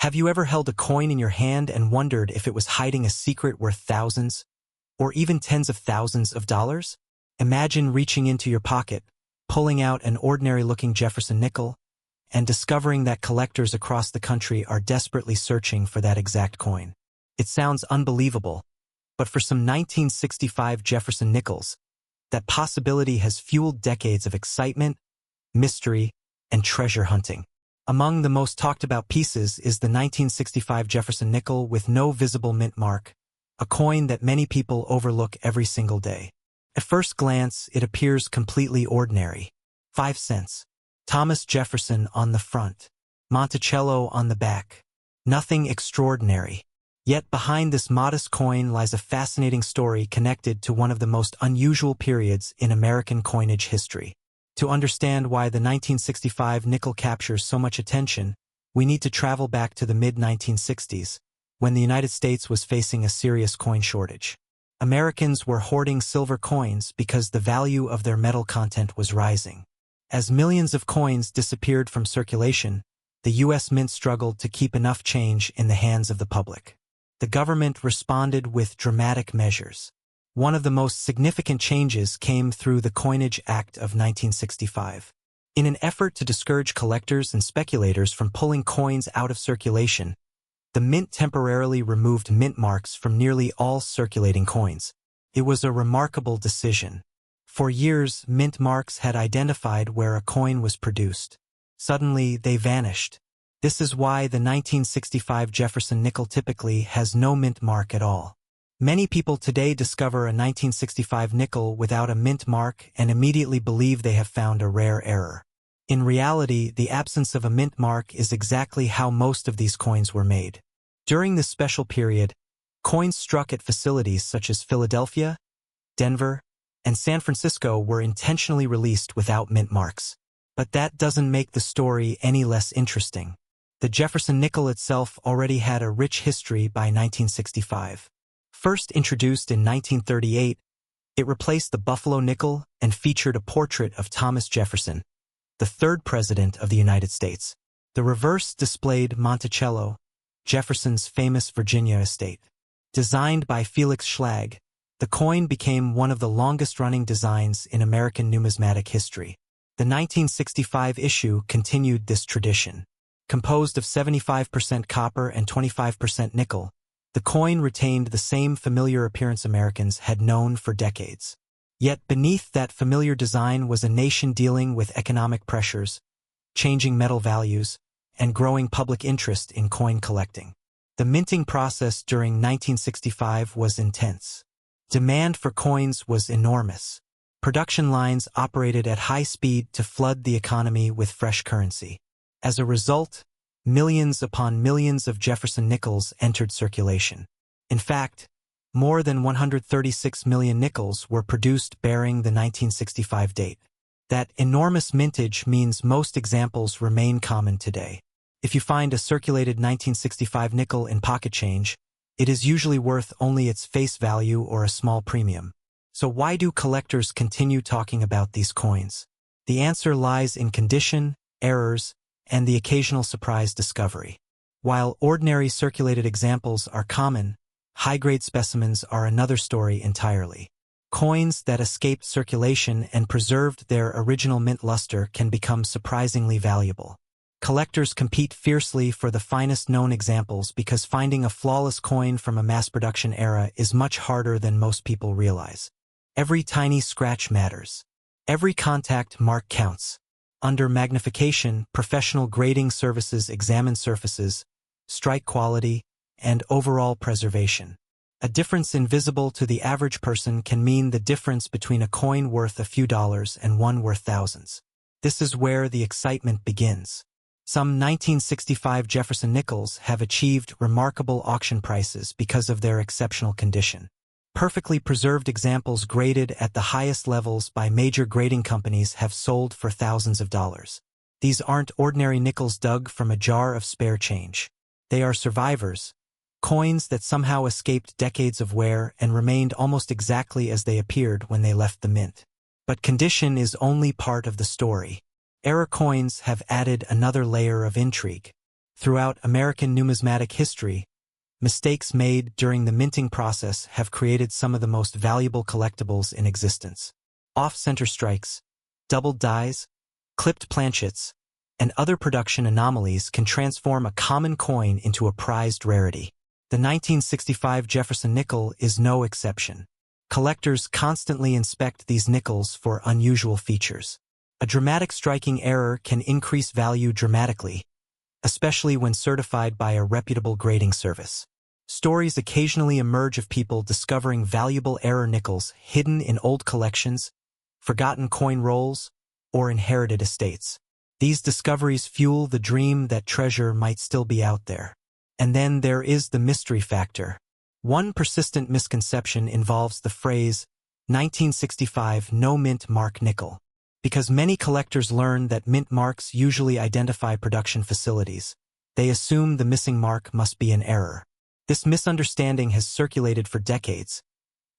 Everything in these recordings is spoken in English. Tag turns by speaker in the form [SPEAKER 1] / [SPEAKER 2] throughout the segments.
[SPEAKER 1] Have you ever held a coin in your hand and wondered if it was hiding a secret worth thousands, or even tens of thousands of dollars? Imagine reaching into your pocket, pulling out an ordinary-looking Jefferson nickel, and discovering that collectors across the country are desperately searching for that exact coin. It sounds unbelievable, but for some 1965 Jefferson Nickels, that possibility has fueled decades of excitement, mystery, and treasure hunting. Among the most talked-about pieces is the 1965 Jefferson Nickel with no visible mint mark, a coin that many people overlook every single day. At first glance, it appears completely ordinary. 5 cents. Thomas Jefferson on the front. Monticello on the back. Nothing extraordinary. Yet behind this modest coin lies a fascinating story connected to one of the most unusual periods in American coinage history. To understand why the 1965 nickel captures so much attention, we need to travel back to the mid-1960s, when the United States was facing a serious coin shortage. Americans were hoarding silver coins because the value of their metal content was rising. As millions of coins disappeared from circulation, the U.S. Mint struggled to keep enough change in the hands of the public. The government responded with dramatic measures. One of the most significant changes came through the Coinage Act of 1965. In an effort to discourage collectors and speculators from pulling coins out of circulation, the Mint temporarily removed mint marks from nearly all circulating coins. It was a remarkable decision. For years, mint marks had identified where a coin was produced. Suddenly, they vanished. This is why the 1965 Jefferson Nickel typically has no mint mark at all. Many people today discover a 1965 nickel without a mint mark and immediately believe they have found a rare error. In reality, the absence of a mint mark is exactly how most of these coins were made. During this special period, coins struck at facilities such as Philadelphia, Denver, and San Francisco were intentionally released without mint marks. But that doesn't make the story any less interesting. The Jefferson Nickel itself already had a rich history by 1965. First introduced in 1938, it replaced the Buffalo nickel and featured a portrait of Thomas Jefferson, the third president of the United States. The reverse displayed Monticello, Jefferson's famous Virginia estate. Designed by Felix Schlag, the coin became one of the longest-running designs in American numismatic history. The 1965 issue continued this tradition. Composed of 75% copper and 25% nickel, the coin retained the same familiar appearance Americans had known for decades. Yet beneath that familiar design was a nation dealing with economic pressures, changing metal values, and growing public interest in coin collecting. The minting process during 1965 was intense. Demand for coins was enormous. Production lines operated at high speed to flood the economy with fresh currency. As a result, millions upon millions of Jefferson Nickels entered circulation. In fact, more than 136 million nickels were produced bearing the 1965 date. That enormous mintage means most examples remain common today. If you find a circulated 1965 nickel in pocket change, it is usually worth only its face value or a small premium. So why do collectors continue talking about these coins? The answer lies in condition, errors, and the occasional surprise discovery. While ordinary circulated examples are common, high-grade specimens are another story entirely. Coins that escaped circulation and preserved their original mint luster can become surprisingly valuable. Collectors compete fiercely for the finest known examples because finding a flawless coin from a mass-production era is much harder than most people realize. Every tiny scratch matters. Every contact mark counts. Under magnification, professional grading services examine surfaces, strike quality, and overall preservation. A difference invisible to the average person can mean the difference between a coin worth a few dollars and one worth thousands. This is where the excitement begins. Some 1965 Jefferson Nickels have achieved remarkable auction prices because of their exceptional condition. Perfectly preserved examples graded at the highest levels by major grading companies have sold for thousands of dollars. These aren't ordinary nickels dug from a jar of spare change. They are survivors, coins that somehow escaped decades of wear and remained almost exactly as they appeared when they left the mint. But condition is only part of the story. Error coins have added another layer of intrigue. Throughout American numismatic history, mistakes made during the minting process have created some of the most valuable collectibles in existence. Off-center strikes, doubled dies, clipped planchets, and other production anomalies can transform a common coin into a prized rarity. The 1965 Jefferson Nickel is no exception. Collectors constantly inspect these nickels for unusual features. A dramatic striking error can increase value dramatically, especially when certified by a reputable grading service. Stories occasionally emerge of people discovering valuable error nickels hidden in old collections, forgotten coin rolls, or inherited estates. These discoveries fuel the dream that treasure might still be out there. And then there is the mystery factor. One persistent misconception involves the phrase, 1965 no mint mark nickel. Because many collectors learn that mint marks usually identify production facilities, they assume the missing mark must be an error. This misunderstanding has circulated for decades,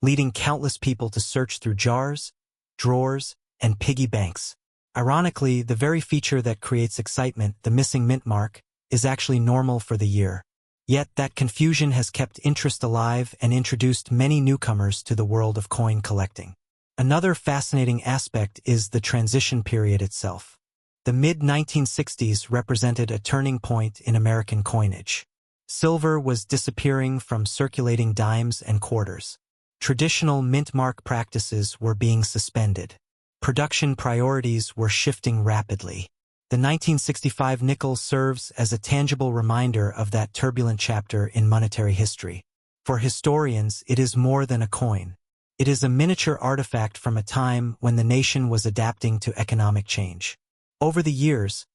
[SPEAKER 1] leading countless people to search through jars, drawers, and piggy banks. Ironically, the very feature that creates excitement, the missing mint mark, is actually normal for the year. Yet that confusion has kept interest alive and introduced many newcomers to the world of coin collecting. Another fascinating aspect is the transition period itself. The mid-1960s represented a turning point in American coinage. Silver was disappearing from circulating dimes and quarters. Traditional mint mark practices were being suspended. Production priorities were shifting rapidly. The 1965 nickel serves as a tangible reminder of that turbulent chapter in monetary history. For historians, it is more than a coin. It is a miniature artifact from a time when the nation was adapting to economic change. Over the years,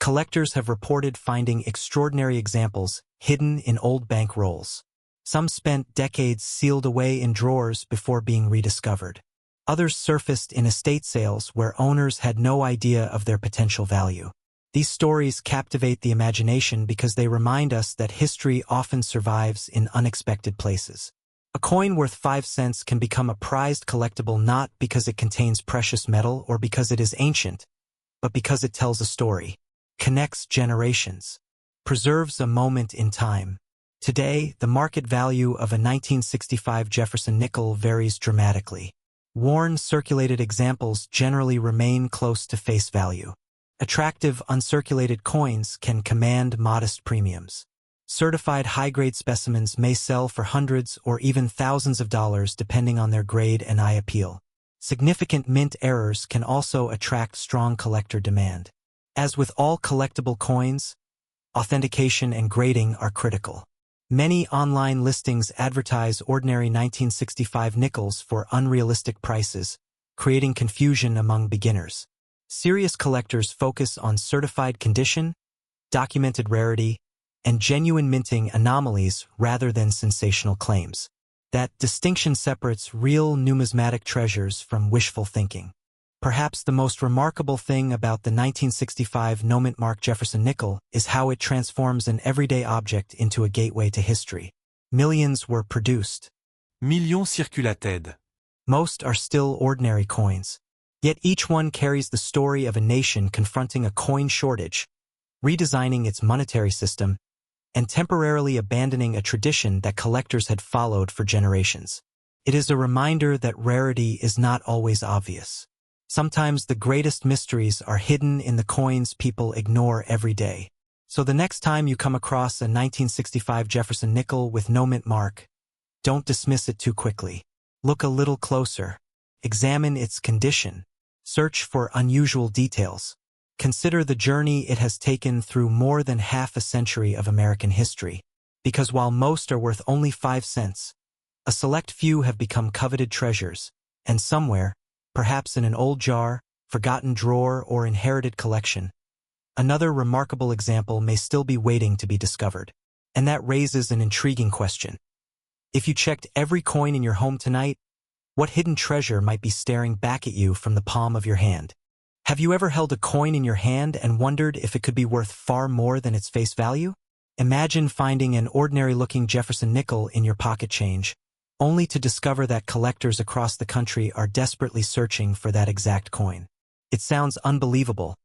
[SPEAKER 1] collectors have reported finding extraordinary examples hidden in old bank rolls. Some spent decades sealed away in drawers before being rediscovered. Others surfaced in estate sales where owners had no idea of their potential value. These stories captivate the imagination because they remind us that history often survives in unexpected places. A coin worth 5 cents can become a prized collectible not because it contains precious metal or because it is ancient, but because it tells a story, connects generations, preserves a moment in time. Today, the market value of a 1965 Jefferson nickel varies dramatically. Worn, circulated examples generally remain close to face value. Attractive, uncirculated coins can command modest premiums. Certified high-grade specimens may sell for hundreds or even thousands of dollars depending on their grade and eye appeal. Significant mint errors can also attract strong collector demand. As with all collectible coins, authentication and grading are critical. Many online listings advertise ordinary 1965 nickels for unrealistic prices, creating confusion among beginners. Serious collectors focus on certified condition, documented rarity, and genuine minting anomalies rather than sensational claims. That distinction separates real numismatic treasures from wishful thinking. Perhaps the most remarkable thing about the 1965 no-mint mark Jefferson nickel is how it transforms an everyday object into a gateway to history. Millions were produced.
[SPEAKER 2] Millions circulated.
[SPEAKER 1] Most are still ordinary coins. Yet each one carries the story of a nation confronting a coin shortage, redesigning its monetary system, and temporarily abandoning a tradition that collectors had followed for generations. It is a reminder that rarity is not always obvious. Sometimes the greatest mysteries are hidden in the coins people ignore every day. So the next time you come across a 1965 Jefferson nickel with no mint mark, don't dismiss it too quickly. Look a little closer. Examine its condition. Search for unusual details. Consider the journey it has taken through more than half a century of American history. Because while most are worth only 5 cents, a select few have become coveted treasures, and somewhere, perhaps in an old jar, forgotten drawer, or inherited collection, another remarkable example may still be waiting to be discovered. And that raises an intriguing question. If you checked every coin in your home tonight, what hidden treasure might be staring back at you from the palm of your hand? Have you ever held a coin in your hand and wondered if it could be worth far more than its face value? Imagine finding an ordinary-looking Jefferson nickel in your pocket change, only to discover that collectors across the country are desperately searching for that exact coin. It sounds unbelievable,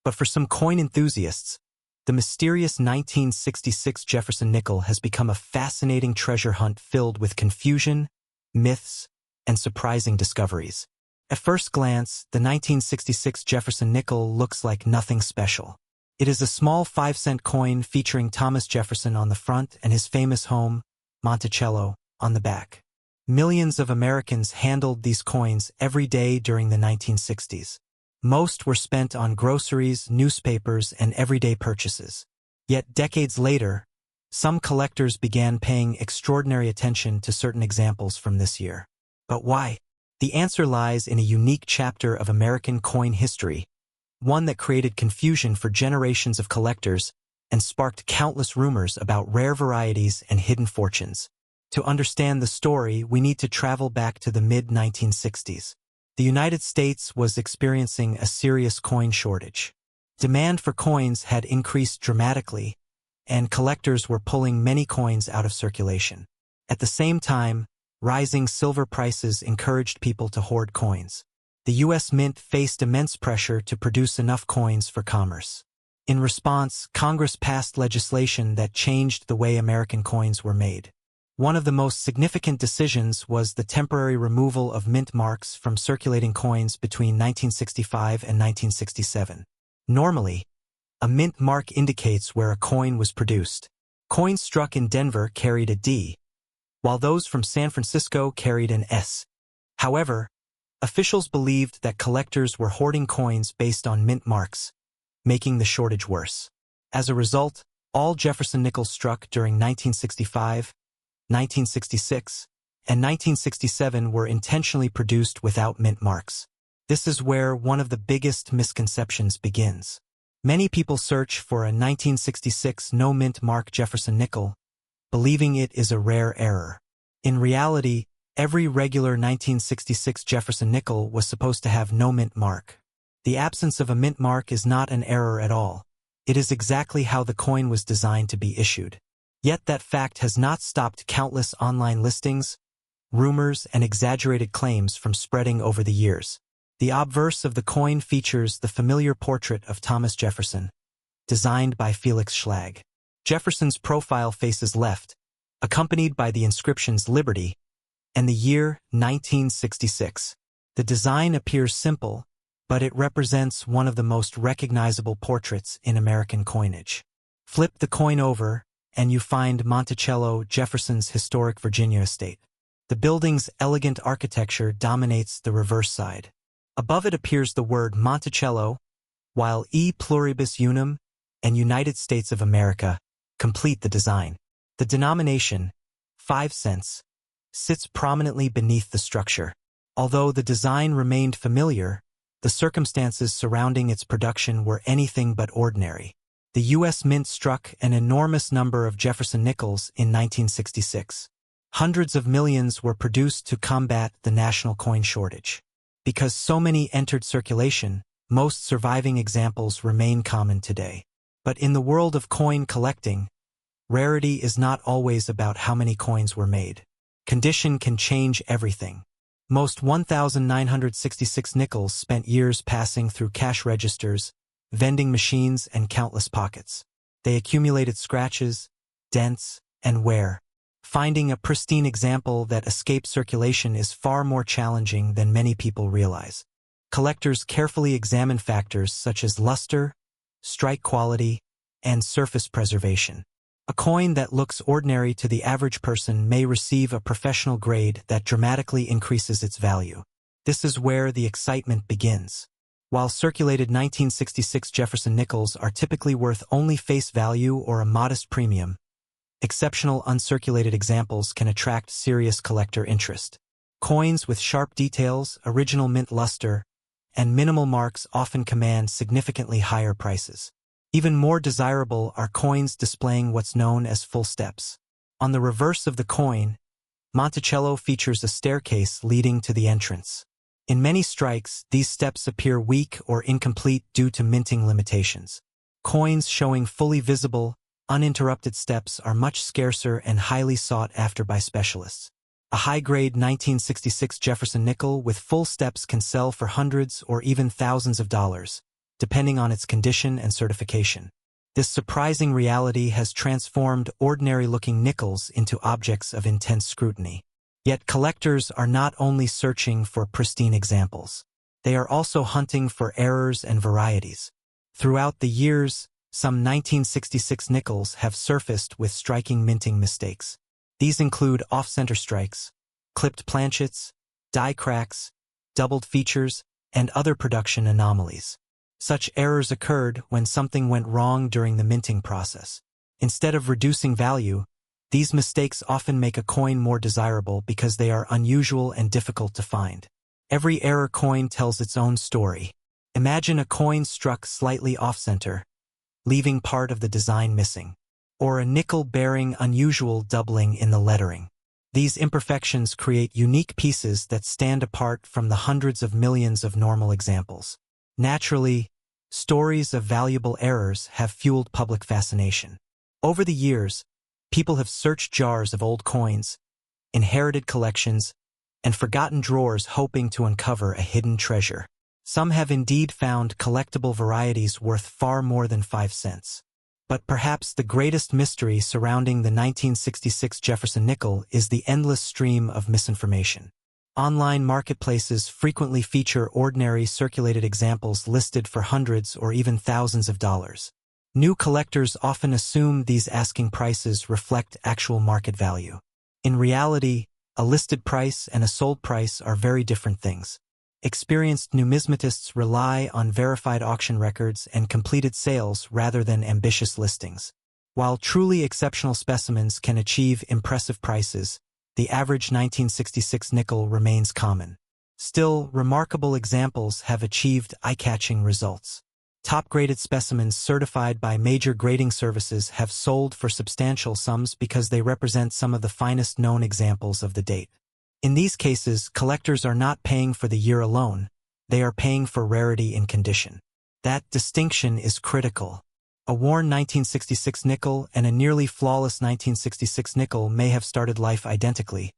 [SPEAKER 1] but for some coin enthusiasts, The mysterious 1966 Jefferson Nickel has become a fascinating treasure hunt filled with confusion, myths, and surprising discoveries. At first glance, the 1966 Jefferson Nickel looks like nothing special. It is a small 5-cent coin featuring Thomas Jefferson on the front and his famous home, Monticello, on the back. Millions of Americans handled these coins every day during the 1960s. Most were spent on groceries, newspapers, and everyday purchases. Yet decades later, some collectors began paying extraordinary attention to certain examples from this year. But why? The answer lies in a unique chapter of American coin history, one that created confusion for generations of collectors and sparked countless rumors about rare varieties and hidden fortunes. To understand the story, we need to travel back to the mid-1960s. The United States was experiencing a serious coin shortage. Demand for coins had increased dramatically, and collectors were pulling many coins out of circulation. At the same time, rising silver prices encouraged people to hoard coins. The U.S. Mint faced immense pressure to produce enough coins for commerce. In response, Congress passed legislation that changed the way American coins were made. One of the most significant decisions was the temporary removal of mint marks from circulating coins between 1965 and 1967. Normally, a mint mark indicates where a coin was produced. Coins struck in Denver carried a D, while those from San Francisco carried an S. However, officials believed that collectors were hoarding coins based on mint marks, making the shortage worse. As a result, all Jefferson Nickels struck during 1965, 1966, and 1967 were intentionally produced without mint marks. This is where one of the biggest misconceptions begins. Many people search for a 1966 no-mint mark Jefferson Nickel, believing it is a rare error. In reality, every regular 1966 Jefferson Nickel was supposed to have no mint mark. The absence of a mint mark is not an error at all. It is exactly how the coin was designed to be issued. Yet that fact has not stopped countless online listings, rumors, and exaggerated claims from spreading over the years. The obverse of the coin features the familiar portrait of Thomas Jefferson, designed by Felix Schlag. Jefferson's profile faces left, accompanied by the inscriptions Liberty and the year 1966. The design appears simple, but it represents one of the most recognizable portraits in American coinage. Flip the coin over, and you find Monticello, Jefferson's historic Virginia estate. The building's elegant architecture dominates the reverse side. Above it appears the word Monticello, while E pluribus unum and United States of America complete the design. The denomination, 5 cents, sits prominently beneath the structure. Although the design remained familiar, the circumstances surrounding its production were anything but ordinary. The U.S. Mint struck an enormous number of Jefferson Nickels in 1966. Hundreds of millions were produced to combat the national coin shortage. Because so many entered circulation, most surviving examples remain common today. But in the world of coin collecting, rarity is not always about how many coins were made. Condition can change everything. Most 1,966 nickels spent years passing through cash registers, vending machines, and countless pockets. They accumulated scratches, dents, and wear. Finding a pristine example that escaped circulation is far more challenging than many people realize. Collectors carefully examine factors such as luster, strike quality, and surface preservation. A coin that looks ordinary to the average person may receive a professional grade that dramatically increases its value. This is where the excitement begins. While circulated 1966 Jefferson Nickels are typically worth only face value or a modest premium, exceptional uncirculated examples can attract serious collector interest. Coins with sharp details, original mint luster, and minimal marks often command significantly higher prices. Even more desirable are coins displaying what's known as full steps. On the reverse of the coin, Monticello features a staircase leading to the entrance. In many strikes, these steps appear weak or incomplete due to minting limitations. Coins showing fully visible, uninterrupted steps are much scarcer and highly sought after by specialists. A high-grade 1966 Jefferson Nickel with full steps can sell for hundreds or even thousands of dollars, depending on its condition and certification. This surprising reality has transformed ordinary-looking nickels into objects of intense scrutiny. Yet collectors are not only searching for pristine examples. They are also hunting for errors and varieties. Throughout the years, some 1966 nickels have surfaced with striking minting mistakes. These include off-center strikes, clipped planchets, die cracks, doubled features, and other production anomalies. Such errors occurred when something went wrong during the minting process. Instead of reducing value, these mistakes often make a coin more desirable because they are unusual and difficult to find. Every error coin tells its own story. Imagine a coin struck slightly off-center, leaving part of the design missing, or a nickel bearing unusual doubling in the lettering. These imperfections create unique pieces that stand apart from the hundreds of millions of normal examples. Naturally, stories of valuable errors have fueled public fascination. Over the years, people have searched jars of old coins, inherited collections, and forgotten drawers hoping to uncover a hidden treasure. Some have indeed found collectible varieties worth far more than 5 cents. But perhaps the greatest mystery surrounding the 1966 Jefferson Nickel is the endless stream of misinformation. Online marketplaces frequently feature ordinary circulated examples listed for hundreds or even thousands of dollars. New collectors often assume these asking prices reflect actual market value. In reality, a listed price and a sold price are very different things. Experienced numismatists rely on verified auction records and completed sales rather than ambitious listings. While truly exceptional specimens can achieve impressive prices, the average 1966 nickel remains common. Still, remarkable examples have achieved eye-catching results. Top-graded specimens certified by major grading services have sold for substantial sums because they represent some of the finest known examples of the date. In these cases, collectors are not paying for the year alone, they are paying for rarity in condition. That distinction is critical. A worn 1966 nickel and a nearly flawless 1966 nickel may have started life identically,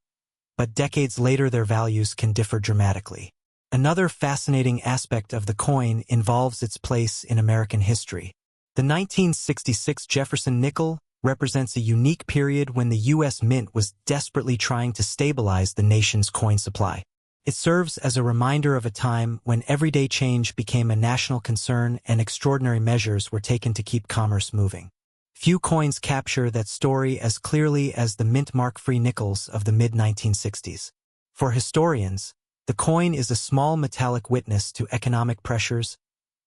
[SPEAKER 1] but decades later their values can differ dramatically. Another fascinating aspect of the coin involves its place in American history. The 1966 Jefferson Nickel represents a unique period when the U.S. Mint was desperately trying to stabilize the nation's coin supply. It serves as a reminder of a time when everyday change became a national concern and extraordinary measures were taken to keep commerce moving. Few coins capture that story as clearly as the mint mark-free nickels of the mid-1960s. For historians, the coin is a small metallic witness to economic pressures,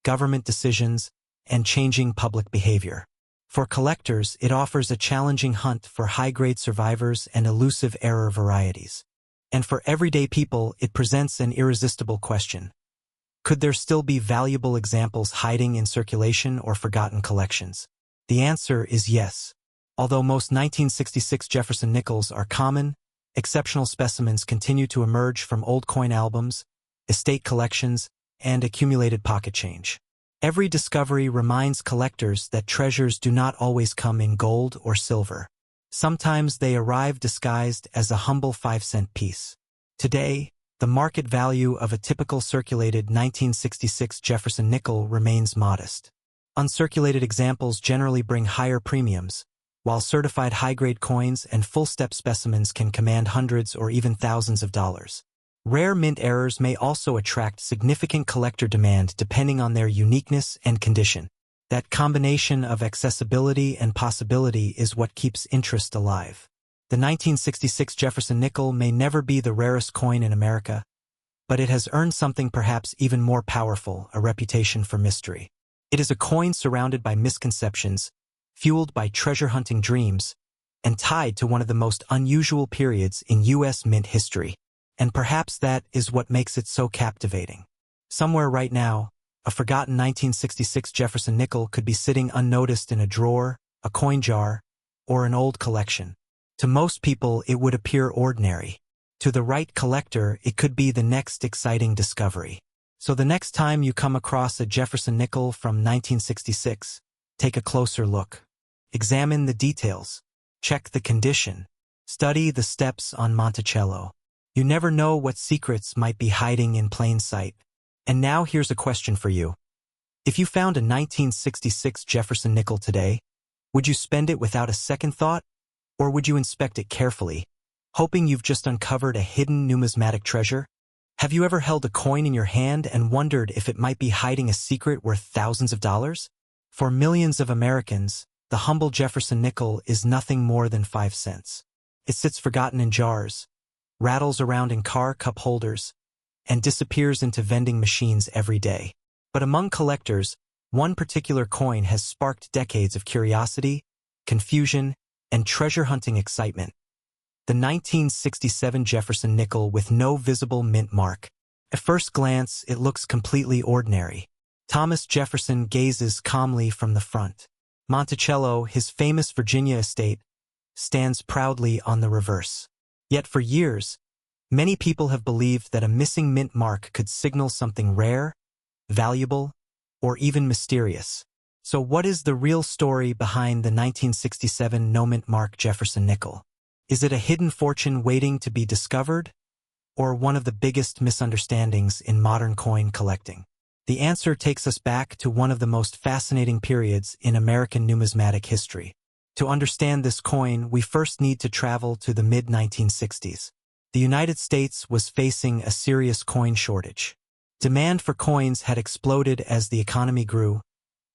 [SPEAKER 1] government decisions, and changing public behavior. For collectors, it offers a challenging hunt for high-grade survivors and elusive error varieties. And for everyday people, it presents an irresistible question. Could there still be valuable examples hiding in circulation or forgotten collections? The answer is yes. Although most 1966 Jefferson Nickels are common, exceptional specimens continue to emerge from old coin albums, estate collections, and accumulated pocket change. Every discovery reminds collectors that treasures do not always come in gold or silver. Sometimes they arrive disguised as a humble 5-cent piece. Today, the market value of a typical circulated 1966 Jefferson nickel remains modest. Uncirculated examples generally bring higher premiums, while certified high-grade coins and full-step specimens can command hundreds or even thousands of dollars. Rare mint errors may also attract significant collector demand depending on their uniqueness and condition. That combination of accessibility and possibility is what keeps interest alive. The 1966 Jefferson Nickel may never be the rarest coin in America, but it has earned something perhaps even more powerful, a reputation for mystery. It is a coin surrounded by misconceptions, fueled by treasure-hunting dreams, and tied to one of the most unusual periods in U.S. mint history. And perhaps that is what makes it so captivating. Somewhere right now, a forgotten 1966 Jefferson Nickel could be sitting unnoticed in a drawer, a coin jar, or an old collection. To most people, it would appear ordinary. To the right collector, it could be the next exciting discovery. So the next time you come across a Jefferson Nickel from 1966, take a closer look. Examine the details. Check the condition. Study the steps on Monticello. You never know what secrets might be hiding in plain sight. And now here's a question for you. If you found a 1966 Jefferson nickel today, would you spend it without a second thought? Or would you inspect it carefully, hoping you've just uncovered a hidden numismatic treasure? Have you ever held a coin in your hand and wondered if it might be hiding a secret worth thousands of dollars? For millions of Americans, the humble Jefferson nickel is nothing more than 5 cents. It sits forgotten in jars, rattles around in car cup holders, and disappears into vending machines every day. But among collectors, one particular coin has sparked decades of curiosity, confusion, and treasure-hunting excitement. The 1967 Jefferson nickel with no visible mint mark. At first glance, it looks completely ordinary. Thomas Jefferson gazes calmly from the front. Monticello, his famous Virginia estate, stands proudly on the reverse. Yet for years, many people have believed that a missing mint mark could signal something rare, valuable, or even mysterious. So what is the real story behind the 1967 no-mint mark Jefferson nickel? Is it a hidden fortune waiting to be discovered, or one of the biggest misunderstandings in modern coin collecting? The answer takes us back to one of the most fascinating periods in American numismatic history. To understand this coin, we first need to travel to the mid-1960s. The United States was facing a serious coin shortage. Demand for coins had exploded as the economy grew,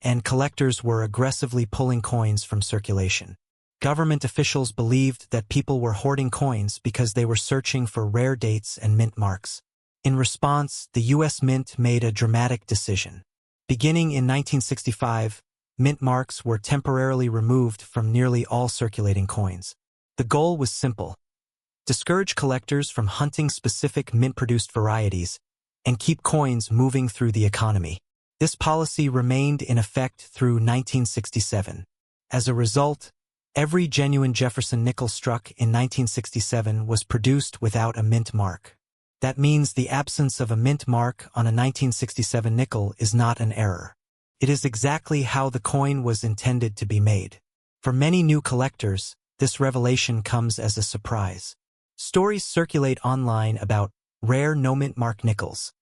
[SPEAKER 1] and collectors were aggressively pulling coins from circulation. Government officials believed that people were hoarding coins because they were searching for rare dates and mint marks. In response, the U.S. Mint made a dramatic decision. Beginning in 1965, mint marks were temporarily removed from nearly all circulating coins. The goal was simple: discourage collectors from hunting specific mint-produced varieties and keep coins moving through the economy. This policy remained in effect through 1967. As a result, every genuine Jefferson nickel struck in 1967 was produced without a mint mark. That means the absence of a mint mark on a 1967 nickel is not an error. It is exactly how the coin was intended to be made. For many new collectors, this revelation comes as a surprise. Stories circulate online about rare no-mint mark nickels,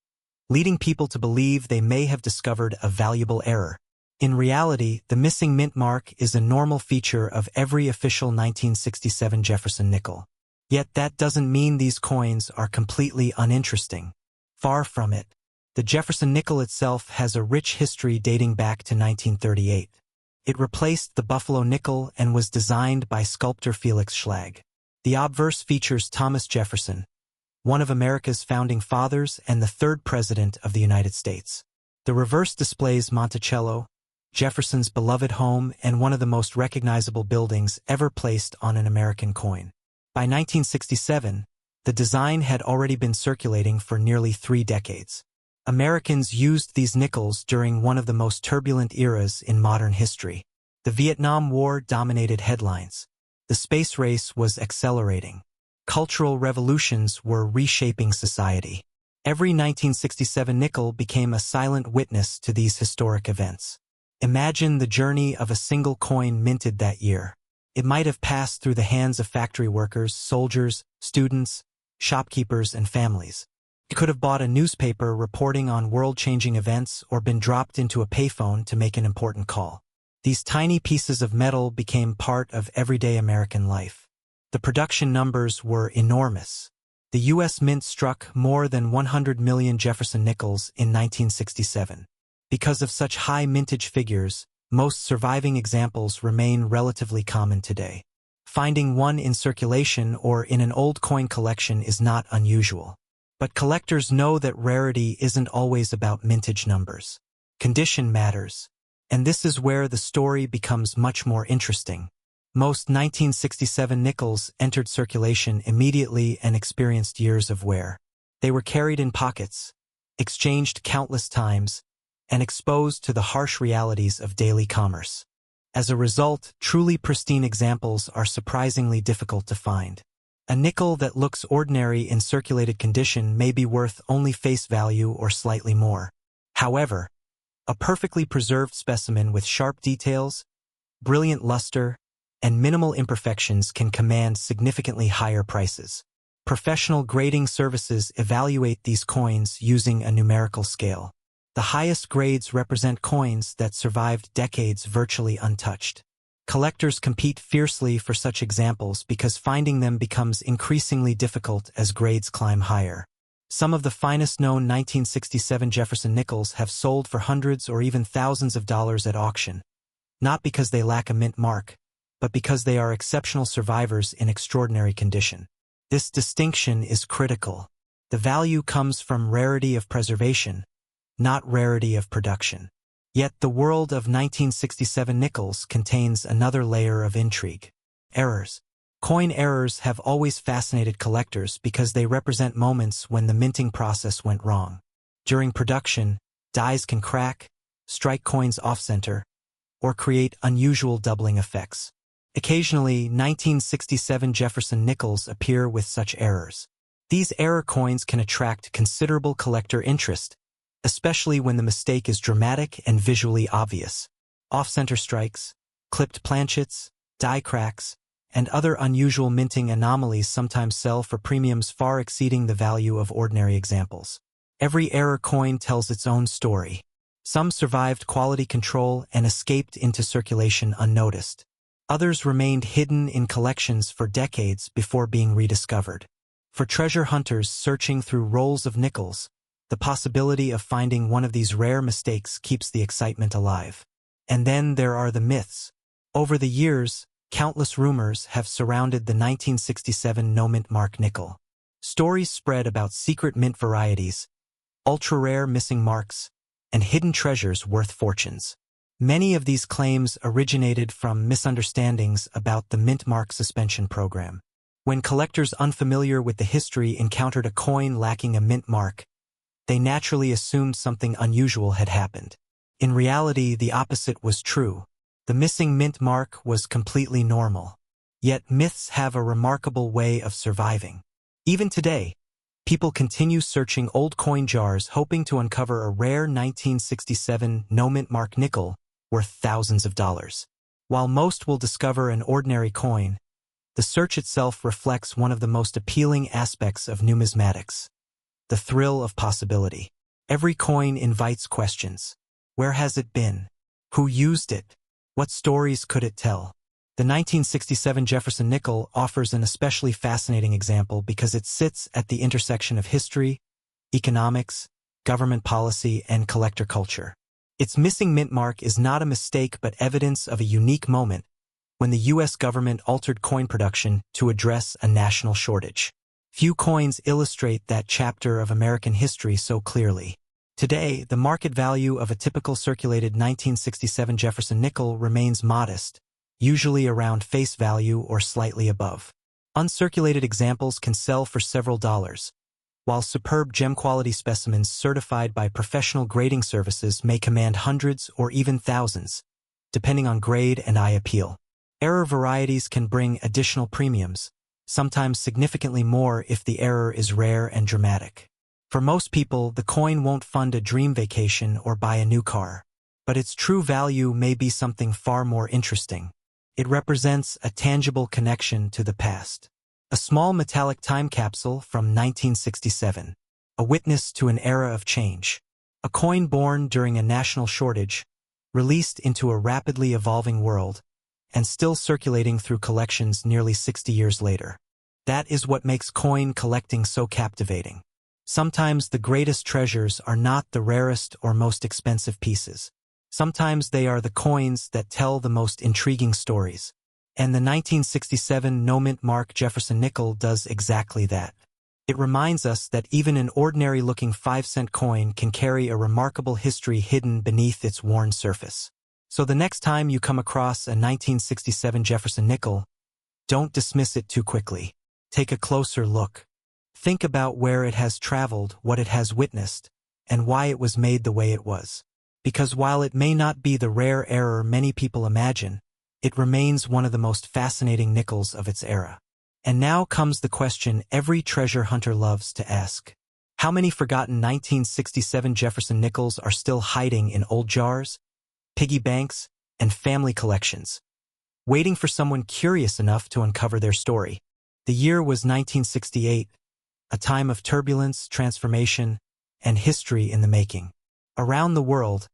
[SPEAKER 1] leading people to believe they may have discovered a valuable error. In reality, the missing mint mark is a normal feature of every official 1967 Jefferson nickel. Yet that doesn't mean these coins are completely uninteresting. Far from it. The Jefferson nickel itself has a rich history dating back to 1938. It replaced the Buffalo nickel and was designed by sculptor Felix Schlag. The obverse features Thomas Jefferson, one of America's founding fathers and the third president of the United States. The reverse displays Monticello, Jefferson's beloved home and one of the most recognizable buildings ever placed on an American coin. By 1967, the design had already been circulating for nearly 3 decades. Americans used these nickels during one of the most turbulent eras in modern history. The Vietnam War dominated headlines. The space race was accelerating. Cultural revolutions were reshaping society. Every 1967 nickel became a silent witness to these historic events. Imagine the journey of a single coin minted that year. It might have passed through the hands of factory workers, soldiers, students, shopkeepers, and families. It could have bought a newspaper reporting on world-changing events or been dropped into a payphone to make an important call. These tiny pieces of metal became part of everyday American life. The production numbers were enormous. The U.S. Mint struck more than 100 million Jefferson nickels in 1967. Because of such high mintage figures, most surviving examples remain relatively common today. Finding one in circulation or in an old coin collection is not unusual. But collectors know that rarity isn't always about mintage numbers. Condition matters, and this is where the story becomes much more interesting. Most 1967 nickels entered circulation immediately and experienced years of wear. They were carried in pockets, exchanged countless times, and exposed to the harsh realities of daily commerce. As a result, truly pristine examples are surprisingly difficult to find. A nickel that looks ordinary in circulated condition may be worth only face value or slightly more. However, a perfectly preserved specimen with sharp details, brilliant luster, and minimal imperfections can command significantly higher prices. Professional grading services evaluate these coins using a numerical scale. The highest grades represent coins that survived decades virtually untouched. Collectors compete fiercely for such examples because finding them becomes increasingly difficult as grades climb higher. Some of the finest known 1967 Jefferson Nickels have sold for hundreds or even thousands of dollars at auction, not because they lack a mint mark, but because they are exceptional survivors in extraordinary condition. This distinction is critical. The value comes from rarity of preservation, not rarity of production. Yet the world of 1967 nickels contains another layer of intrigue. Errors. Coin errors have always fascinated collectors because they represent moments when the minting process went wrong. During production, dies can crack, strike coins off-center, or create unusual doubling effects. Occasionally, 1967 Jefferson Nickels appear with such errors. These error coins can attract considerable collector interest, especially when the mistake is dramatic and visually obvious. Off-center strikes, clipped planchets, die cracks, and other unusual minting anomalies sometimes sell for premiums far exceeding the value of ordinary examples. Every error coin tells its own story. Some survived quality control and escaped into circulation unnoticed. Others remained hidden in collections for decades before being rediscovered. For treasure hunters searching through rolls of nickels, the possibility of finding one of these rare mistakes keeps the excitement alive. And then there are the myths. Over the years, countless rumors have surrounded the 1967 no-mint mark nickel. Stories spread about secret mint varieties, ultra-rare missing marks, and hidden treasures worth fortunes. Many of these claims originated from misunderstandings about the mint mark suspension program. When collectors unfamiliar with the history encountered a coin lacking a mint mark, they naturally assumed something unusual had happened. In reality, the opposite was true. The missing mint mark was completely normal. Yet myths have a remarkable way of surviving. Even today, people continue searching old coin jars hoping to uncover a rare 1967 no-mint mark nickel worth thousands of dollars. While most will discover an ordinary coin, the search itself reflects one of the most appealing aspects of numismatics: the thrill of possibility. Every coin invites questions. Where has it been? Who used it? What stories could it tell? The 1967 Jefferson Nickel offers an especially fascinating example because it sits at the intersection of history, economics, government policy, and collector culture. Its missing mint mark is not a mistake but evidence of a unique moment when the U.S. government altered coin production to address a national shortage. Few coins illustrate that chapter of American history so clearly. Today, the market value of a typical circulated 1967 Jefferson nickel remains modest, usually around face value or slightly above. Uncirculated examples can sell for several dollars, while superb gem-quality specimens certified by professional grading services may command hundreds or even thousands, depending on grade and eye appeal. Error varieties can bring additional premiums, sometimes significantly more if the error is rare and dramatic. For most people, the coin won't fund a dream vacation or buy a new car, but its true value may be something far more interesting. It represents a tangible connection to the past. A small metallic time capsule from 1967, a witness to an era of change. A coin born during a national shortage, released into a rapidly evolving world, and still circulating through collections nearly 60 years later. That is what makes coin collecting so captivating. Sometimes the greatest treasures are not the rarest or most expensive pieces. Sometimes they are the coins that tell the most intriguing stories. And the 1967 no-mint mark Jefferson Nickel does exactly that. It reminds us that even an ordinary-looking 5-cent coin can carry a remarkable history hidden beneath its worn surface. So the next time you come across a 1967 Jefferson Nickel, don't dismiss it too quickly. Take a closer look. Think about where it has traveled, what it has witnessed, and why it was made the way it was. Because while it may not be the rare error many people imagine, it remains one of the most fascinating nickels of its era. And now comes the question every treasure hunter loves to ask. How many forgotten 1967 Jefferson Nickels are still hiding in old jars, piggy banks, and family collections, waiting for someone curious enough to uncover their story? The year was 1968, a time of turbulence, transformation, and history in the making. Around the world,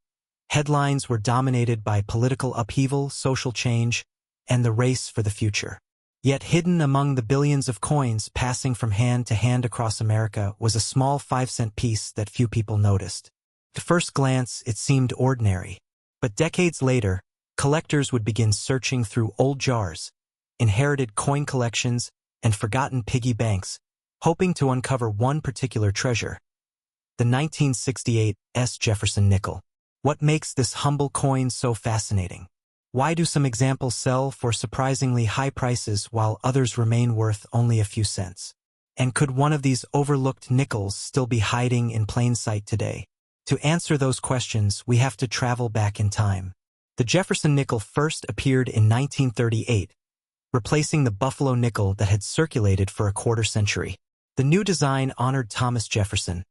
[SPEAKER 1] headlines were dominated by political upheaval, social change, and the race for the future. Yet hidden among the billions of coins passing from hand to hand across America was a small 5-cent piece that few people noticed. At first glance, it seemed ordinary. But decades later, collectors would begin searching through old jars, inherited coin collections, and forgotten piggy banks, hoping to uncover one particular treasure: the 1968 Jefferson Nickel. What makes this humble coin so fascinating? Why do some examples sell for surprisingly high prices while others remain worth only a few cents? And could one of these overlooked nickels still be hiding in plain sight today? To answer those questions, we have to travel back in time. The Jefferson nickel first appeared in 1938, replacing the Buffalo nickel that had circulated for a quarter-century. The new design honored Thomas Jefferson,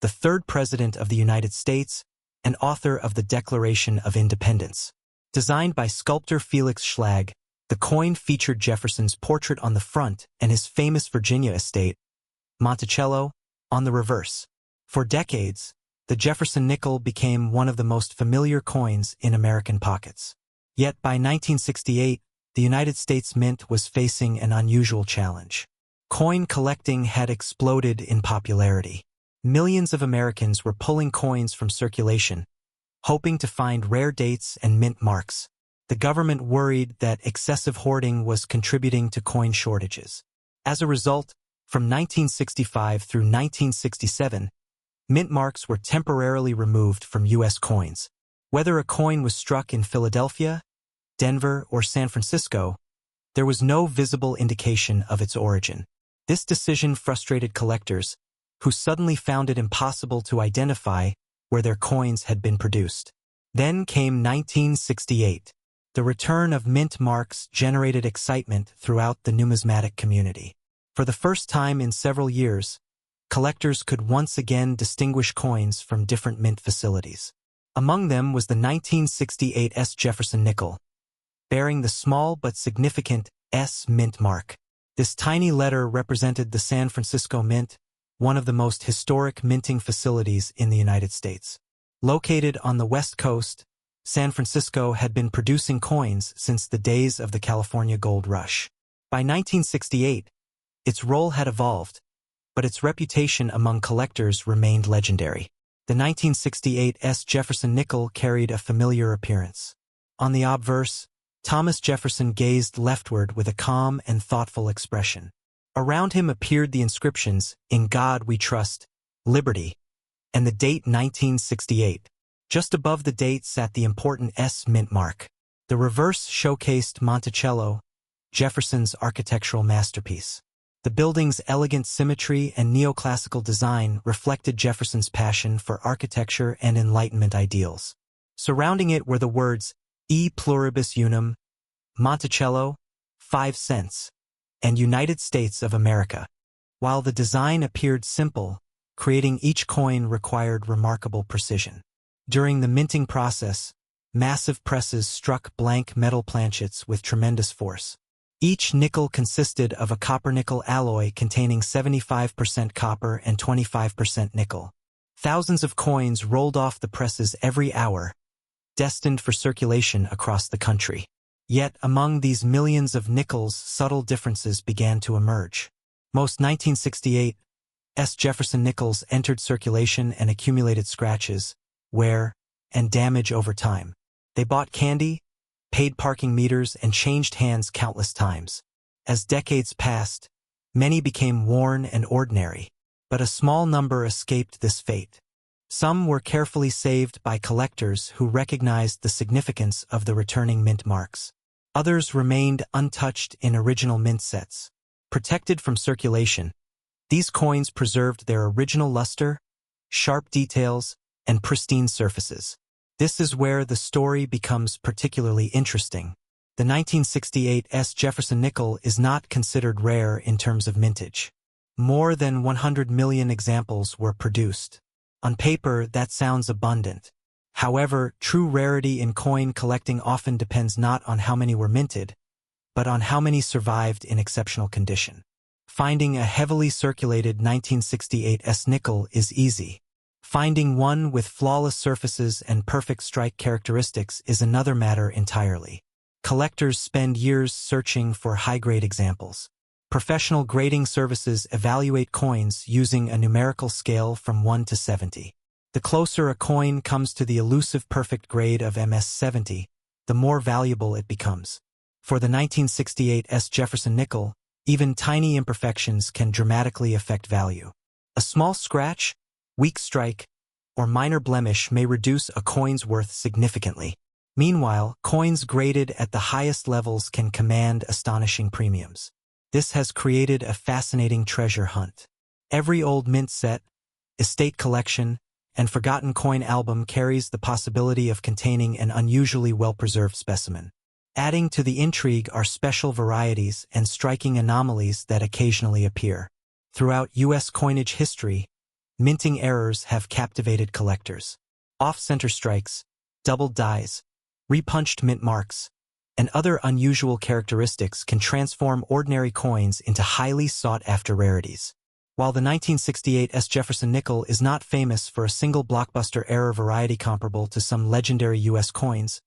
[SPEAKER 1] the third president of the United States and author of the Declaration of Independence. Designed by sculptor Felix Schlag, the coin featured Jefferson's portrait on the front and his famous Virginia estate, Monticello, on the reverse. For decades, the Jefferson nickel became one of the most familiar coins in American pockets. Yet by 1968, the United States Mint was facing an unusual challenge. Coin collecting had exploded in popularity. Millions of Americans were pulling coins from circulation, hoping to find rare dates and mint marks. The government worried that excessive hoarding was contributing to coin shortages. As a result, from 1965 through 1967, mint marks were temporarily removed from U.S. coins. Whether a coin was struck in Philadelphia, Denver, or San Francisco, there was no visible indication of its origin. This decision frustrated collectors, who suddenly found it impossible to identify where their coins had been produced. Then came 1968. The return of mint marks generated excitement throughout the numismatic community. For the first time in several years, collectors could once again distinguish coins from different mint facilities. Among them was the 1968 Jefferson Nickel, bearing the small but significant S mint mark. This tiny letter represented the San Francisco Mint, one of the most historic minting facilities in the United States. Located on the West Coast, San Francisco had been producing coins since the days of the California Gold Rush. By 1968, its role had evolved, but its reputation among collectors remained legendary. The 1968 Jefferson Nickel carried a familiar appearance. On the obverse, Thomas Jefferson gazed leftward with a calm and thoughtful expression. Around him appeared the inscriptions, "In God We Trust," "Liberty," and the date 1968. Just above the date sat the important S mint mark. The reverse showcased Monticello, Jefferson's architectural masterpiece. The building's elegant symmetry and neoclassical design reflected Jefferson's passion for architecture and Enlightenment ideals. Surrounding it were the words, "E pluribus unum," "Monticello," 5 cents, and "United States of America." While the design appeared simple, creating each coin required remarkable precision. During the minting process, massive presses struck blank metal planchets with tremendous force. Each nickel consisted of a copper-nickel alloy containing 75% copper and 25% nickel. Thousands of coins rolled off the presses every hour, destined for circulation across the country. Yet among these millions of nickels, subtle differences began to emerge. Most 1968 Jefferson Nickels entered circulation and accumulated scratches, wear, and damage over time. They bought candy, paid parking meters, and changed hands countless times. As decades passed, many became worn and ordinary, but a small number escaped this fate. Some were carefully saved by collectors who recognized the significance of the returning mint marks. Others remained untouched in original mint sets. Protected from circulation, these coins preserved their original luster, sharp details, and pristine surfaces. This is where the story becomes particularly interesting. The 1968 Jefferson Nickel is not considered rare in terms of mintage. More than 100 million examples were produced. On paper, that sounds abundant. However, true rarity in coin collecting often depends not on how many were minted, but on how many survived in exceptional condition. Finding a heavily circulated 1968 nickel is easy. Finding one with flawless surfaces and perfect strike characteristics is another matter entirely. Collectors spend years searching for high-grade examples. Professional grading services evaluate coins using a numerical scale from 1 to 70. The closer a coin comes to the elusive perfect grade of MS-70, the more valuable it becomes. For the 1968 Jefferson Nickel, even tiny imperfections can dramatically affect value. A small scratch, weak strike, or minor blemish may reduce a coin's worth significantly. Meanwhile, coins graded at the highest levels can command astonishing premiums. This has created a fascinating treasure hunt. Every old mint set, estate collection, and forgotten coin album carries the possibility of containing an unusually well-preserved specimen. Adding to the intrigue are special varieties and striking anomalies that occasionally appear. Throughout U.S. coinage history, minting errors have captivated collectors. Off-center strikes, doubled dies, repunched mint marks, and other unusual characteristics can transform ordinary coins into highly sought-after rarities. While the 1968 Jefferson Nickel is not famous for a single blockbuster error variety comparable to some legendary U.S. coins,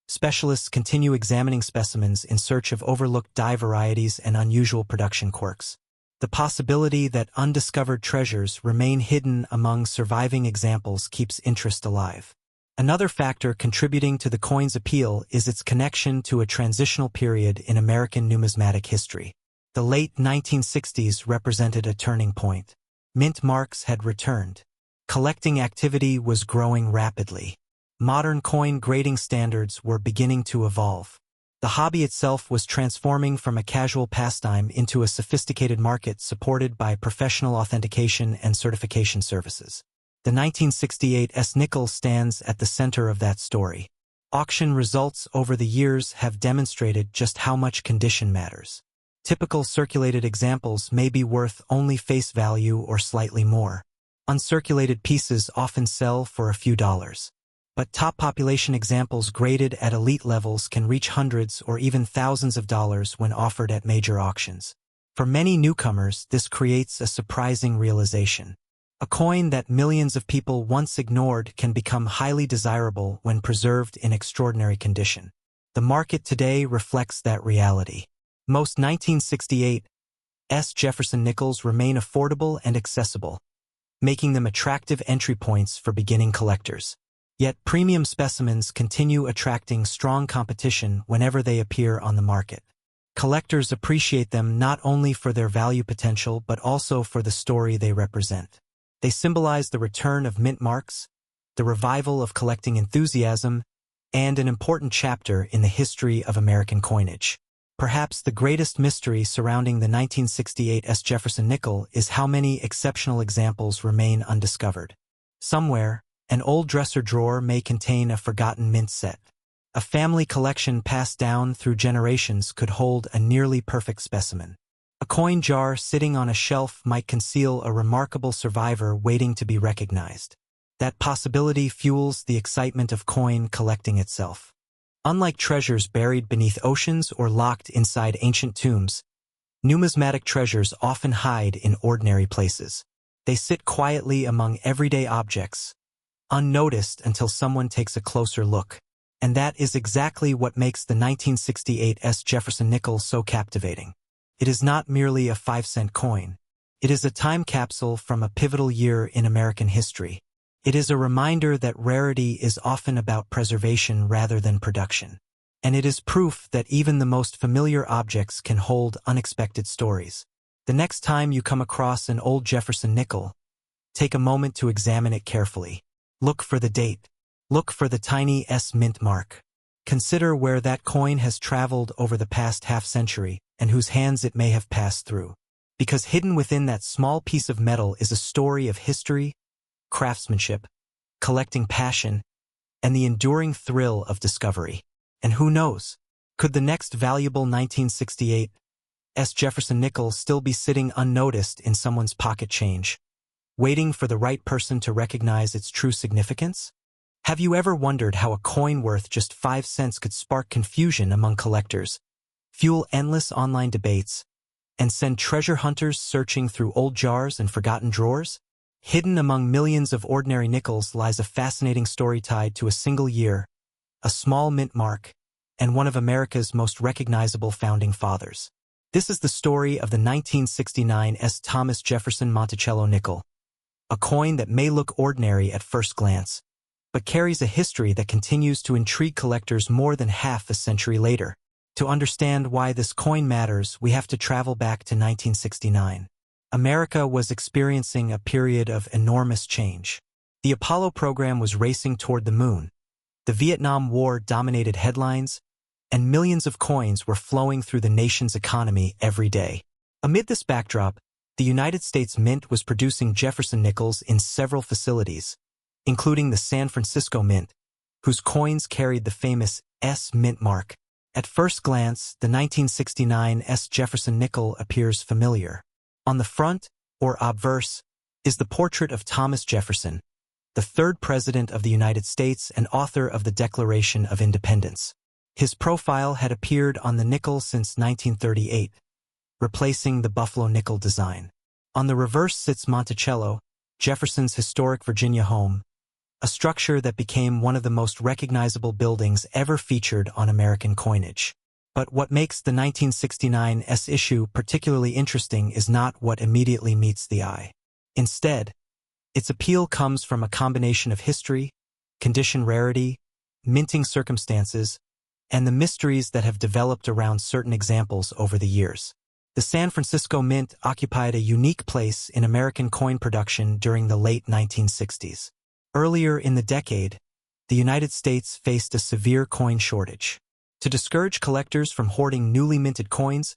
[SPEAKER 1] specialists continue examining specimens in search of overlooked die varieties and unusual production quirks. The possibility that undiscovered treasures remain hidden among surviving examples keeps interest alive. Another factor contributing to the coin's appeal is its connection to a transitional period in American numismatic history. The late 1960s represented a turning point. Mint marks had returned. Collecting activity was growing rapidly. Modern coin grading standards were beginning to evolve. The hobby itself was transforming from a casual pastime into a sophisticated market supported by professional authentication and certification services. The 1968 Nickel stands at the center of that story. Auction results over the years have demonstrated just how much condition matters. Typical circulated examples may be worth only face value or slightly more. Uncirculated pieces often sell for a few dollars. But top population examples graded at elite levels can reach hundreds or even thousands of dollars when offered at major auctions. For many newcomers, this creates a surprising realization. A coin that millions of people once ignored can become highly desirable when preserved in extraordinary condition. The market today reflects that reality. Most 1968 Jefferson Nickels remain affordable and accessible, making them attractive entry points for beginning collectors. Yet premium specimens continue attracting strong competition whenever they appear on the market. Collectors appreciate them not only for their value potential but also for the story they represent. They symbolize the return of mint marks, the revival of collecting enthusiasm, and an important chapter in the history of American coinage. Perhaps the greatest mystery surrounding the 1968 Jefferson Nickel is how many exceptional examples remain undiscovered. Somewhere, an old dresser drawer may contain a forgotten mint set. A family collection passed down through generations could hold a nearly perfect specimen. A coin jar sitting on a shelf might conceal a remarkable survivor waiting to be recognized. That possibility fuels the excitement of coin collecting itself. Unlike treasures buried beneath oceans or locked inside ancient tombs, numismatic treasures often hide in ordinary places. They sit quietly among everyday objects, unnoticed until someone takes a closer look. And that is exactly what makes the 1968 Jefferson Nickel so captivating. It is not merely a 5-cent coin. It is a time capsule from a pivotal year in American history. It is a reminder that rarity is often about preservation rather than production. And it is proof that even the most familiar objects can hold unexpected stories. The next time you come across an old Jefferson Nickel, take a moment to examine it carefully. Look for the date. Look for the tiny S mint mark. Consider where that coin has traveled over the past half-century and whose hands it may have passed through. Because hidden within that small piece of metal is a story of history, craftsmanship, collecting passion, and the enduring thrill of discovery. And who knows, could the next valuable 1968 Jefferson Nickel still be sitting unnoticed in someone's pocket change, waiting for the right person to recognize its true significance? Have you ever wondered how a coin worth just 5 cents could spark confusion among collectors, fuel endless online debates, and send treasure hunters searching through old jars and forgotten drawers? Hidden among millions of ordinary nickels lies a fascinating story tied to a single year, a small mint mark, and one of America's most recognizable founding fathers. This is the story of the 1969 Thomas Jefferson Monticello nickel, a coin that may look ordinary at first glance, but carries a history that continues to intrigue collectors more than half a century later. To understand why this coin matters, we have to travel back to 1969. America was experiencing a period of enormous change. The Apollo program was racing toward the moon. The Vietnam War dominated headlines, and millions of coins were flowing through the nation's economy every day. Amid this backdrop, the United States Mint was producing Jefferson Nickels in several facilities, including the San Francisco Mint, whose coins carried the famous S Mint mark. At first glance, the 1969 S Jefferson Nickel appears familiar. On the front, or obverse, is the portrait of Thomas Jefferson, the third President of the United States and author of the Declaration of Independence. His profile had appeared on the nickel since 1938, replacing the buffalo nickel design. On the reverse sits Monticello, Jefferson's historic Virginia home, a structure that became one of the most recognizable buildings ever featured on American coinage. But what makes the 1969 S issue particularly interesting is not what immediately meets the eye. Instead, its appeal comes from a combination of history, condition rarity, minting circumstances, and the mysteries that have developed around certain examples over the years. The San Francisco Mint occupied a unique place in American coin production during the late 1960s. Earlier in the decade, the United States faced a severe coin shortage. To discourage collectors from hoarding newly minted coins,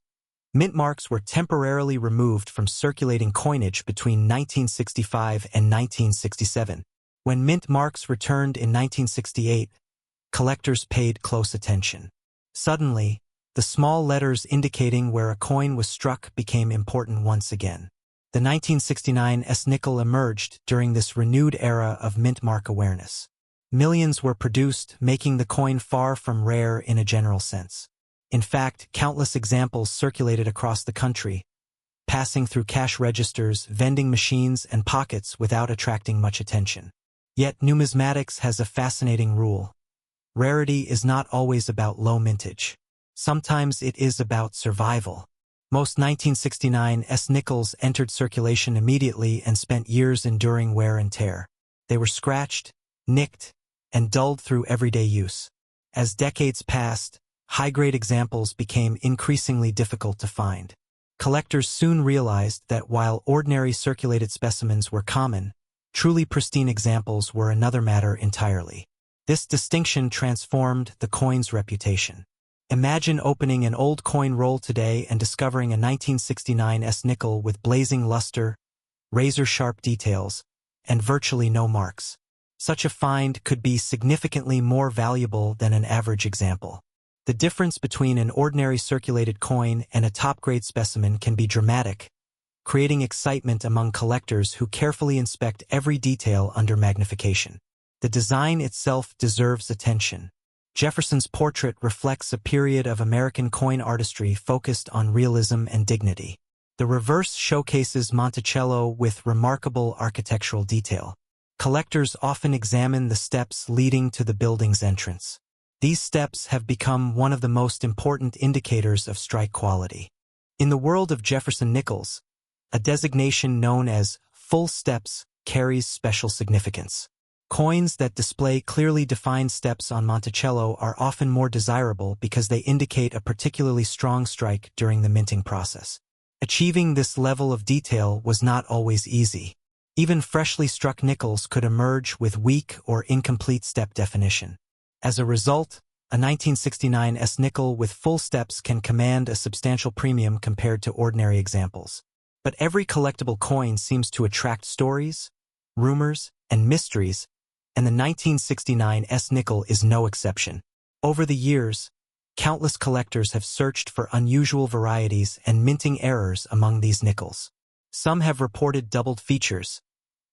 [SPEAKER 1] mint marks were temporarily removed from circulating coinage between 1965 and 1967. When mint marks returned in 1968, collectors paid close attention. Suddenly, the small letters indicating where a coin was struck became important once again. The 1969 S nickel emerged during this renewed era of mint mark awareness. Millions were produced, making the coin far from rare in a general sense. In fact, countless examples circulated across the country, passing through cash registers, vending machines, and pockets without attracting much attention. Yet numismatics has a fascinating rule. Rarity is not always about low mintage. Sometimes it is about survival. Most 1969 S nickels entered circulation immediately and spent years enduring wear and tear. They were scratched, nicked, and dulled through everyday use. As decades passed, high-grade examples became increasingly difficult to find. Collectors soon realized that while ordinary circulated specimens were common, truly pristine examples were another matter entirely. This distinction transformed the coin's reputation. Imagine opening an old coin roll today and discovering a 1969 S nickel with blazing luster, razor-sharp details, and virtually no marks. Such a find could be significantly more valuable than an average example. The difference between an ordinary circulated coin and a top-grade specimen can be dramatic, creating excitement among collectors who carefully inspect every detail under magnification. The design itself deserves attention. Jefferson's portrait reflects a period of American coin artistry focused on realism and dignity. The reverse showcases Monticello with remarkable architectural detail. Collectors often examine the steps leading to the building's entrance. These steps have become one of the most important indicators of strike quality. In the world of Jefferson Nickels, a designation known as full steps carries special significance. Coins that display clearly defined steps on Monticello are often more desirable because they indicate a particularly strong strike during the minting process. Achieving this level of detail was not always easy. Even freshly struck nickels could emerge with weak or incomplete step definition. As a result, a 1969 S nickel with full steps can command a substantial premium compared to ordinary examples. But every collectible coin seems to attract stories, rumors, and mysteries, and the 1969 S nickel is no exception. Over the years, countless collectors have searched for unusual varieties and minting errors among these nickels. Some have reported doubled features,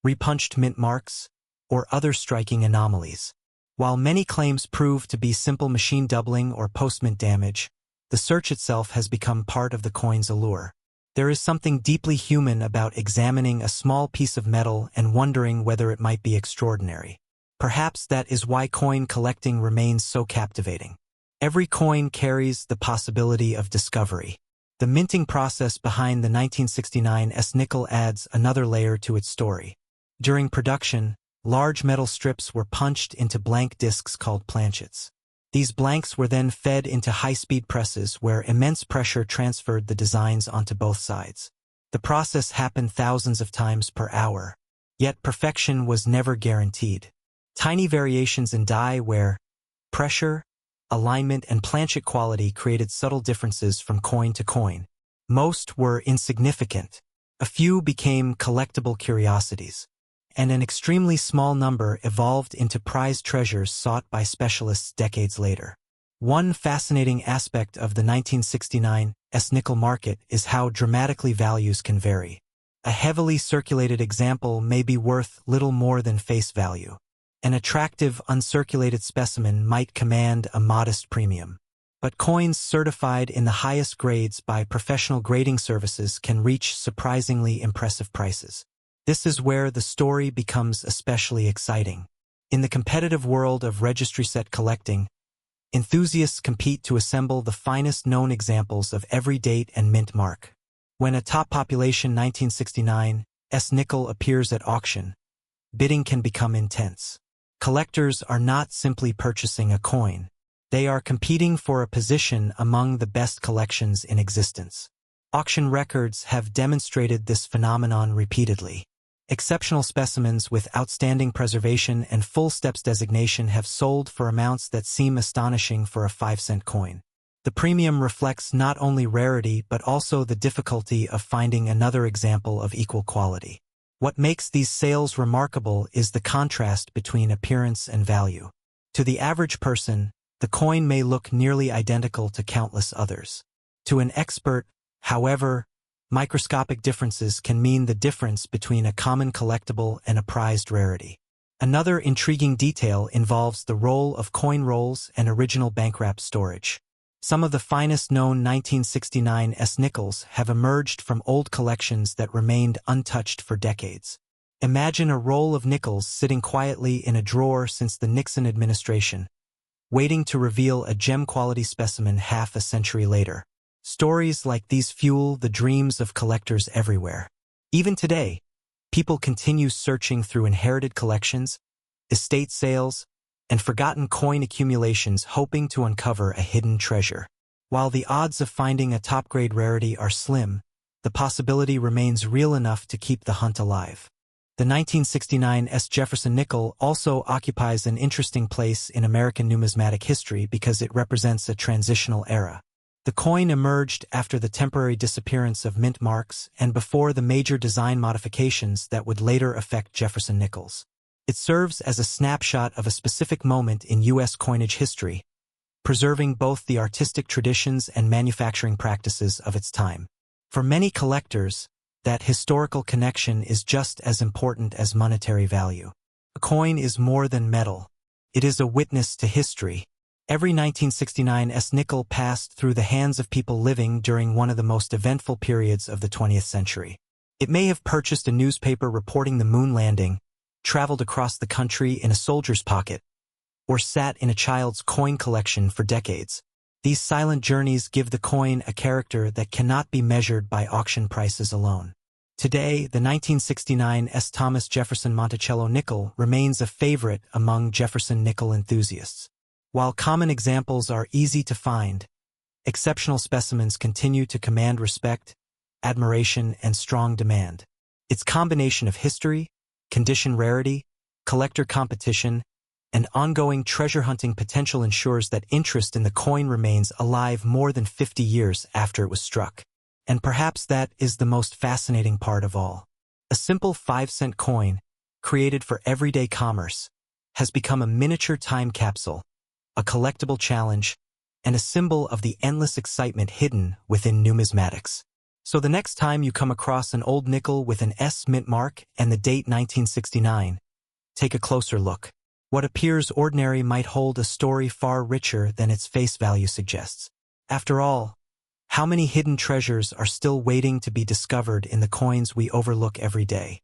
[SPEAKER 1] repunched mint marks, or other striking anomalies. While many claims prove to be simple machine doubling or post-mint damage, the search itself has become part of the coin's allure. There is something deeply human about examining a small piece of metal and wondering whether it might be extraordinary. Perhaps that is why coin collecting remains so captivating. Every coin carries the possibility of discovery. The minting process behind the 1969 nickel adds another layer to its story. During production, large metal strips were punched into blank discs called planchets. These blanks were then fed into high-speed presses where immense pressure transferred the designs onto both sides. The process happened thousands of times per hour, yet perfection was never guaranteed. Tiny variations in die wear, pressure, alignment, and planchet quality created subtle differences from coin to coin. Most were insignificant. A few became collectible curiosities, and an extremely small number evolved into prized treasures sought by specialists decades later. One fascinating aspect of the 1969 nickel market is how dramatically values can vary. A heavily circulated example may be worth little more than face value. An attractive, uncirculated specimen might command a modest premium. But coins certified in the highest grades by professional grading services can reach surprisingly impressive prices. This is where the story becomes especially exciting. In the competitive world of registry set collecting, enthusiasts compete to assemble the finest known examples of every date and mint mark. When a top population 1969 nickel appears at auction, bidding can become intense. Collectors are not simply purchasing a coin. They are competing for a position among the best collections in existence. Auction records have demonstrated this phenomenon repeatedly. Exceptional specimens with outstanding preservation and full steps designation have sold for amounts that seem astonishing for a 5-cent coin. The premium reflects not only rarity but also the difficulty of finding another example of equal quality. What makes these sales remarkable is the contrast between appearance and value. To the average person, the coin may look nearly identical to countless others. To an expert, however, microscopic differences can mean the difference between a common collectible and a prized rarity. Another intriguing detail involves the role of coin rolls and original bankwrap storage. Some of the finest known 1969 nickels have emerged from old collections that remained untouched for decades. Imagine a roll of nickels sitting quietly in a drawer since the Nixon administration, waiting to reveal a gem-quality specimen half a century later. Stories like these fuel the dreams of collectors everywhere. Even today, people continue searching through inherited collections, estate sales, and forgotten coin accumulations hoping to uncover a hidden treasure. While the odds of finding a top-grade rarity are slim, the possibility remains real enough to keep the hunt alive. The 1969 Jefferson Nickel also occupies an interesting place in American numismatic history because it represents a transitional era. The coin emerged after the temporary disappearance of mint marks and before the major design modifications that would later affect Jefferson Nickels. It serves as a snapshot of a specific moment in U.S. coinage history, preserving both the artistic traditions and manufacturing practices of its time. For many collectors, that historical connection is just as important as monetary value. A coin is more than metal. It is a witness to history. Every 1969 nickel passed through the hands of people living during one of the most eventful periods of the 20th century. It may have purchased a newspaper reporting the moon landing, traveled across the country in a soldier's pocket, or sat in a child's coin collection for decades. These silent journeys give the coin a character that cannot be measured by auction prices alone. Today, the 1969 Thomas Jefferson Monticello nickel remains a favorite among Jefferson nickel enthusiasts. While common examples are easy to find, exceptional specimens continue to command respect, admiration, and strong demand. Its combination of history, condition rarity, collector competition, and ongoing treasure hunting potential ensures that interest in the coin remains alive more than 50 years after it was struck. And perhaps that is the most fascinating part of all. A simple 5-cent coin, created for everyday commerce, has become a miniature time capsule, a collectible challenge, and a symbol of the endless excitement hidden within numismatics. So the next time you come across an old nickel with an S mint mark and the date 1969, take a closer look. What appears ordinary might hold a story far richer than its face value suggests. After all, How many hidden treasures are still waiting to be discovered in the coins we overlook every day?